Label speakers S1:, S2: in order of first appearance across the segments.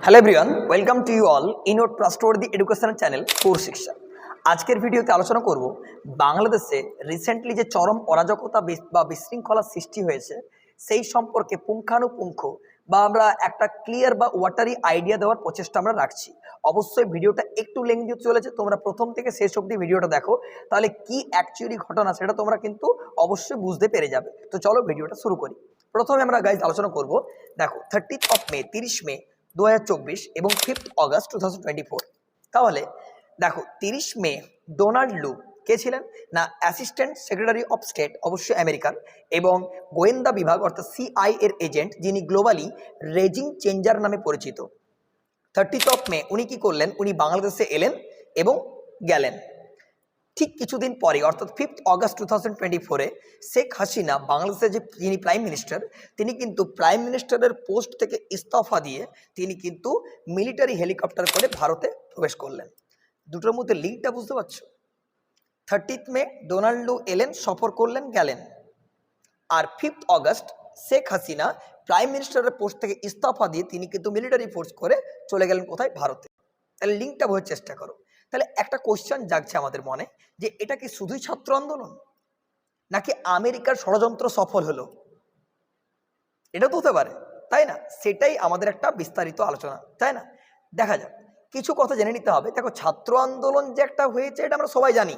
S1: Hello everyone, welcome to you all in your trustworthy education channel Core শিক্ষা। আজকের ভিডিওতে আলোচনা করব বাংলাদেশে রিসেন্টলি যে চরম অরাজকতা বা বিশৃঙ্খলা সৃষ্টি হয়েছে সেই সম্পর্কে পুঙ্খানুপুঙ্খ বা আমরা একটা ক্লিয়ার বা ওয়াটারি আইডিয়া দেওয়ার প্রচেষ্টা আমরা রাখছি। অবশ্যই ভিডিওটা একটু লেন্থি চলেছে, তোমরা প্রথম থেকে শেষ অবধি ভিডিওটা দেখো, তাহলে কি অ্যাকচুয়ালি ঘটনা সেটা তোমরা কিন্তু অবশ্যই বুঝতে পেরে যাবে। তো চলো ভিডিওটা শুরু করি। প্রথমে আমরা গাইজ আলোচনা করব, দেখো 30 মে 2024 এবং 5 অগস্ট 2024। তাহলে দেখো 30 মে ডোনাল্ড লু কে ছিলেন না, অ্যাসিস্ট্যান্ট সেক্রেটারি অফ স্টেট, অবশ্যই আমেরিকান, এবং গোয়েন্দা বিভাগ অর্থাৎ সিআই এর এজেন্ট, যিনি গ্লোবালি রেজিং চেঞ্জার নামে পরিচিত। 30 মে উনি কি করলেন, উনি বাংলাদেশে এলেন এবং গেলেন। ঠিক কিছুদিন পরে অর্থাৎ 5 অগস্ট 2024-এ শেখ হাসিনা বাংলাদেশের যে যিনি প্রাইম মিনিস্টার, তিনি কিন্তু প্রাইম মিনিস্টারের পোস্ট থেকে ইস্তফা দিয়ে তিনি কিন্তু মিলিটারি হেলিকপ্টার করে ভারতে প্রবেশ করলেন। দুটোর মধ্যে লিঙ্কটা বুঝতে পারছো? 30 মে ডোনাল্ড লু এলেন, সফর করলেন, গেলেন, আর 5 অগস্ট শেখ হাসিনা প্রাইম মিনিস্টারের পোস্ট থেকে ইস্তফা দিয়ে তিনি কিন্তু মিলিটারি ফোর্স করে চলে গেলেন কোথায়? ভারতে। তাহলে লিঙ্কটা বোঝার চেষ্টা করো। তাহলে একটা কোশ্চেন জাগছে আমাদের মনে, যে এটা কি শুধুই ছাত্র আন্দোলন নাকি আমেরিকার ষড়যন্ত্র সফল হলো? এটা তো হতে পারে, তাই না? সেটাই আমাদের একটা বিস্তারিত আলোচনা, তাই না? দেখা যাক, কিছু কথা জেনে নিতে হবে। দেখো, ছাত্র আন্দোলন যে একটা হয়েছে এটা আমরা সবাই জানি।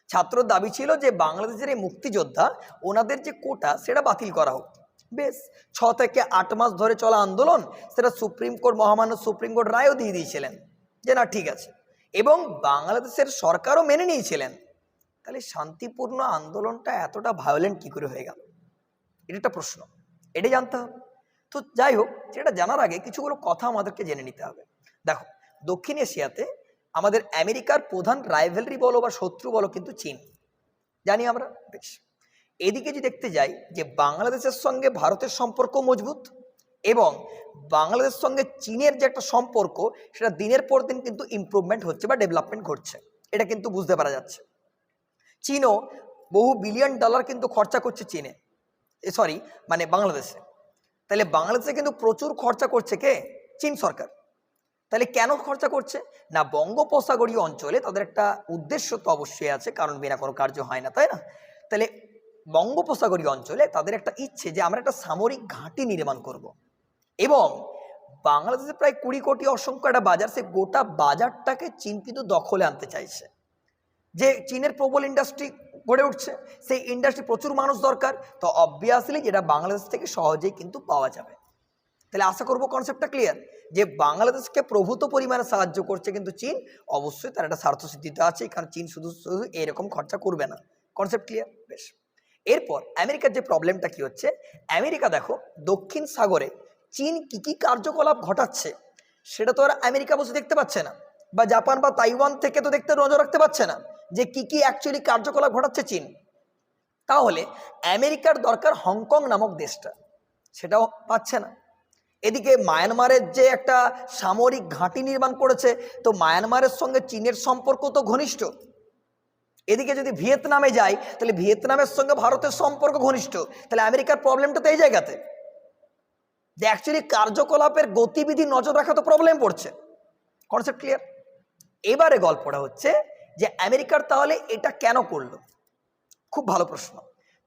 S1: ছাত্রর দাবি ছিল যে বাংলাদেশের এই মুক্তিযোদ্ধা ওনাদের যে কোটা সেটা বাতিল করা হোক। বেশ, 6 থেকে 8 মাস ধরে চলা আন্দোলন, সেটা সুপ্রিম কোর্ট, মহামান্য সুপ্রিম কোর্ট রায়ও দিয়ে দিয়েছিলেন যে না ঠিক আছে, এবং বাংলাদেশের সরকারও মেনে নিয়েছিলেন। তাহলে শান্তিপূর্ণ আন্দোলনটা এতটা ভায়োলেন্ট কী করে হয়ে গেল? এটা একটা প্রশ্ন, এটাই জানতে হবে। তো যাই হোক, সেটা জানার আগে কিছুগুলো কথা আমাদেরকে জেনে নিতে হবে। দেখো, দক্ষিণ এশিয়াতে আমাদের আমেরিকার প্রধান রাইভেলরি বলো বা শত্রু বলো কিন্তু চীন, জানি আমরা। বেশ, এদিকে যদি দেখতে যাই যে বাংলাদেশের সঙ্গে ভারতের সম্পর্ক মজবুত, এবং বাংলাদেশের সঙ্গে চীনের যে একটা সম্পর্ক সেটা দিনের পর দিন কিন্তু ইমপ্রুভমেন্ট হচ্ছে বা ডেভেলপমেন্ট ঘটছে, এটা কিন্তু বুঝতে পারা যাচ্ছে। চীনও বহু বিলিয়ন ডলার কিন্তু খরচা করছে চীনে, মানে বাংলাদেশে। তাহলে বাংলাদেশে কিন্তু প্রচুর খরচা করছে কে? চীন সরকার। তাহলে কেন খরচা করছে না? বঙ্গোপসাগরীয় অঞ্চলে তাদের একটা উদ্দেশ্য তো অবশ্যই আছে, কারণ বিনা কোনো কার্য হয় না, তাই না? তাহলে বঙ্গোপসাগরীয় অঞ্চলে তাদের একটা ইচ্ছে যে আমরা একটা সামরিক ঘাঁটি নির্মাণ করব, এবং বাংলাদেশে প্রায় 20 কোটি অসংখ্য একটা বাজার, সে গোটা বাজারটাকে চীন কিন্তু দখলে আনতে চাইছে। যে চীনের প্রবল ইন্ডাস্ট্রি গড়ে উঠছে, সেই ইন্ডাস্ট্রি প্রচুর মানুষ দরকার, তো অবভিয়াসলি যেটা বাংলাদেশ থেকে সহজেই কিন্তু পাওয়া যাবে। তাহলে আশা করবো কনসেপ্টটা ক্লিয়ার, যে বাংলাদেশকে প্রভূত পরিমাণে সাহায্য করছে কিন্তু চীন। অবশ্যই তার একটা স্বার্থসিদ্ধিতে আছে, কারণ চীন শুধু শুধু এরকম খরচা করবে না। Concept clear? বেশ, এরপর আমেরিকার যে প্রবলেমটা কি হচ্ছে, আমেরিকা দেখো দক্ষিণ সাগরে চীন কি কি কার্যকলাপ ঘটাচ্ছে সেটা তো আর আমেরিকা বসে দেখতে পাচ্ছে না, বা জাপান বা তাইওয়ান থেকে তো দেখতে নজর রাখতে পারছে না যে কি কি অ্যাকচুয়ালি কার্যকলাপ ঘটাচ্ছে চীন। তাহলে আমেরিকার দরকার হংকং নামক দেশটা, সেটাও পাচ্ছে না। এদিকে মায়ানমারের যে একটা সামরিক ঘাঁটি নির্মাণ করেছে, তো মায়ানমারের সঙ্গে চীনের সম্পর্ক তো ঘনিষ্ঠ। এদিকে যদি ভিয়েতনামে যায়, তাহলে ভিয়েতনামের সঙ্গে ভারতের সম্পর্ক ঘনিষ্ঠ। তাহলে আমেরিকার প্রবলেমটা তো এই জায়গাতে, যে অ্যাকচুয়ালি কার্যকলাপের গতিবিধি নজর রাখা তো প্রবলেম পড়ছে। Concept clear? এবারে গল্পটা হচ্ছে যে আমেরিকার তাহলে এটা কেন করলো? খুব ভালো প্রশ্ন।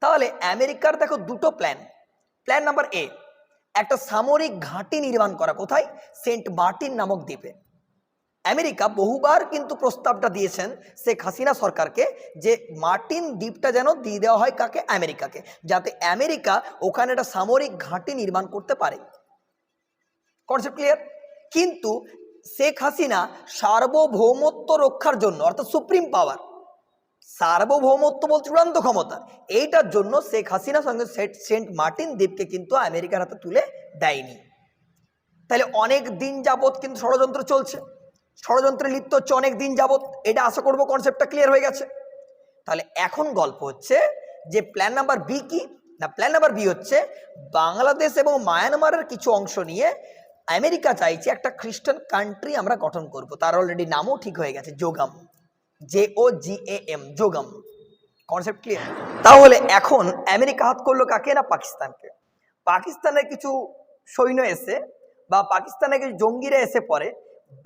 S1: তাহলে আমেরিকার দেখো দুটো প্ল্যান। প্ল্যান নাম্বার এ, একটা সামরিক ঘাঁটি নির্মাণ করা, কোথায়? সেন্ট মার্টিন নামক দ্বীপে। আমেরিকা বহুবার কিন্তু প্রস্তাবটা দিয়েছেন শেখ হাসিনা সরকারকে, যে মার্টিন দ্বীপটা যেন দিয়ে দেওয়া হয় কাকে? আমেরিকাকে, যাতে আমেরিকা ওখানে একটা সামরিক ঘাঁটি নির্মাণ করতে পারে। Concept clear? কিন্তু শেখ হাসিনা সার্বভৌমত্ব রক্ষার জন্য, অর্থাৎ সুপ্রিম পাওয়ার, সার্বভৌমত্ব বলতে চূড়ান্ত ক্ষমতা, এইটার জন্য শেখ হাসিনার সঙ্গে সেন্ট মার্টিন দ্বীপকে কিন্তু আমেরিকার হাতে তুলে দেয়নি। তাহলে অনেক দিন যাবৎ কিন্তু ষড়যন্ত্র চলছে, ষড়যন্ত্রে লিপ্ত হচ্ছে অনেক দিন যাবৎ। এটা আশা করবো কনসেপ্টটা ক্লিয়ার হয়ে গেছে। তাহলে এখন গল্প হচ্ছে যে প্ল্যান নাম্বার বি কি না, প্ল্যান নাম্বার বি হচ্ছে বাংলাদেশ এবং মায়ানমারের কিছু অংশ নিয়ে আমেরিকা চাইছে একটা খ্রিস্টান কান্ট্রি আমরা গঠন করব। তার অলরেডি নামও ঠিক হয়ে গেছে, জোগাম, JOGAM, জোগাম। Concept clear? তাহলে এখন আমেরিকা হাত করলো কাকে? না পাকিস্তানকে। পাকিস্তানের কিছু সৈন্য এসে বা পাকিস্তানে কিছু জঙ্গিরা এসে পড়ে,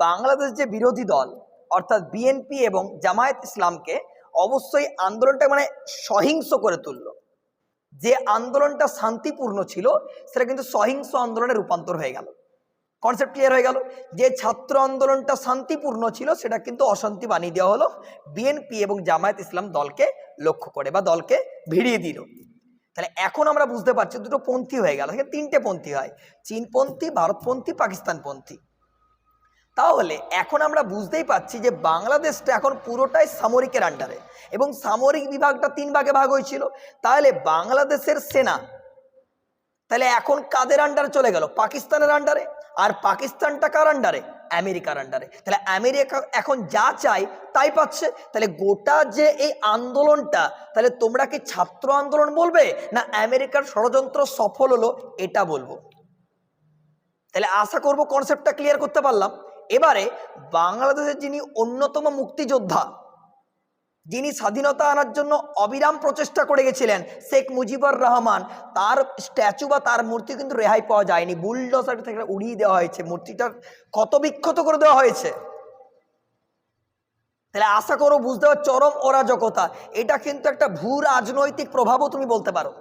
S1: বাংলাদেশ যে বিরোধী দল অর্থাৎ বিএনপি এবং জামায়াত ইসলামকে অবশ্যই আন্দোলনটা মানে সহিংস করে তুলল। যে আন্দোলনটা শান্তিপূর্ণ ছিল সেটা কিন্তু সহিংস আন্দোলনে রূপান্তর হয়ে গেল। কনসেপ্ট ক্লিয়ার হয়ে গেল। যে ছাত্র আন্দোলনটা শান্তিপূর্ণ ছিল সেটা কিন্তু অশান্তি বানিয়ে দেওয়া হলো বিএনপি এবং জামায়াত ইসলাম দলকে লক্ষ্য করে বা দলকে ভিড়িয়ে দিল। তাহলে এখন আমরা বুঝতে পারছি দুটো পন্থী হয়ে গেল, তিনটে পন্থী হয়, চীনপন্থী, ভারতপন্থী, পাকিস্তানপন্থী। তাহলে এখন আমরা বুঝতেই পারছি যে বাংলাদেশটা এখন পুরোটাই সামরিকের আন্ডারে এবং সামরিক বিভাগটা 3 ভাগে ভাগ হয়েছিল। তাহলে বাংলাদেশের সেনা তাহলে এখন কাদের আন্ডারে চলে গেল? পাকিস্তানের আন্ডারে। আর পাকিস্তানটা কার আন্ডারে? আমেরিকার আন্ডারে। তাহলে আমেরিকা এখন যা চাই তাই পাচ্ছে। তাহলে গোটা যে এই আন্দোলনটা, তাহলে তোমরা কি ছাত্র আন্দোলন বলবে না আমেরিকার ষড়যন্ত্র সফল হলো এটা বলবো? তাহলে আশা করব কনসেপ্টটা ক্লিয়ার করতে পারলাম। এবারে বাংলাদেশের যিনি অন্যতম মুক্তিযোদ্ধা, যিনি স্বাধীনতা আনার জন্য অবিরাম প্রচেষ্টা করে গেছিলেন, শেখ মুজিবুর রহমান, তার স্ট্যাচু বা তার মূর্তি কিন্তু রেহাই পাওয়া যায়নি, বুলডোজার থেকে উড়িয়ে দেওয়া হয়েছে, মূর্তিটার ক্ষত বিক্ষত করে দেওয়া হয়েছে। তাহলে আশা করো বুঝতে পারো চরম অরাজকতা, এটা কিন্তু একটা ভূ রাজনৈতিক প্রভাবও তুমি বলতে পারো।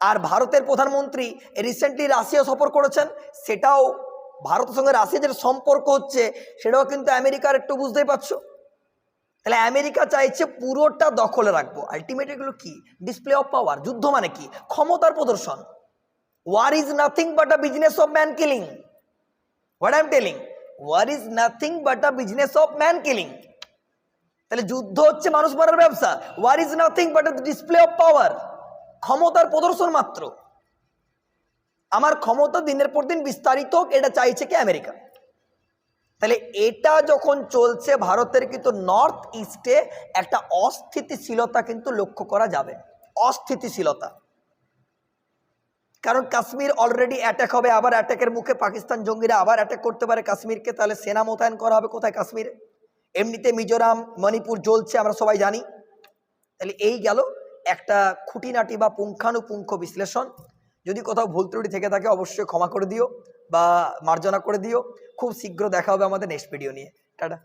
S1: আর ভারতের প্রধানমন্ত্রী রিসেন্টলি রাশিয়া সফর করেছেন, সেটাও ভারতের সঙ্গে রাশিয়ার যে সম্পর্ক হচ্ছে সেটাও কিন্তু আমেরিকার একটু বুঝতেই পারছো। তাহলে আমেরিকা চাইছে পুরোটা দখলে রাখবো। আলটিমেটলি এগুলো কি? Display of power. যুদ্ধ মানে কি? ক্ষমতার প্রদর্শন। War is nothing but a business of man killing. What I am telling, war is nothing but a business of man killing. তাহলে যুদ্ধ হচ্ছে মানুষ মারার ব্যবসা। War is nothing but a display of power, ক্ষমতার প্রদর্শন মাত্র। আমার ক্ষমতা দিনের পর দিন বিস্তারিত হোক, এটা চাইছে কি আমেরিকা। তাহলে এটা যখন চলছে, ভারতের কিন্তু নর্থ ইস্টে একটা অস্থিতিশীলতা কিন্তু লক্ষ্য করা যাবে। অস্থিতিশীলতা, কারণ কাশ্মীর অলরেডি অ্যাটাক হবে, আবার অ্যাটাকের মুখে পাকিস্তান জঙ্গিরা আবার অ্যাটাক করতে পারে কাশ্মীরকে। তাহলে সেনা মোতায়েন করা হবে কোথায়? কাশ্মীরে। এমনিতে মিজোরাম, মণিপুর জ্বলছে, আমরা সবাই জানি। তাহলে এই গেল একটা খুঁটিনাটি বা পুঙ্খানুপুঙ্খ বিশ্লেষণ। যদি কোথাও ভুল ত্রুটি থেকে থাকে অবশ্যই ক্ষমা করে দিও বা মার্জনা করে দিও। খুব শীঘ্র দেখা হবে আমাদের নেক্সট ভিডিও নিয়ে। টাটা।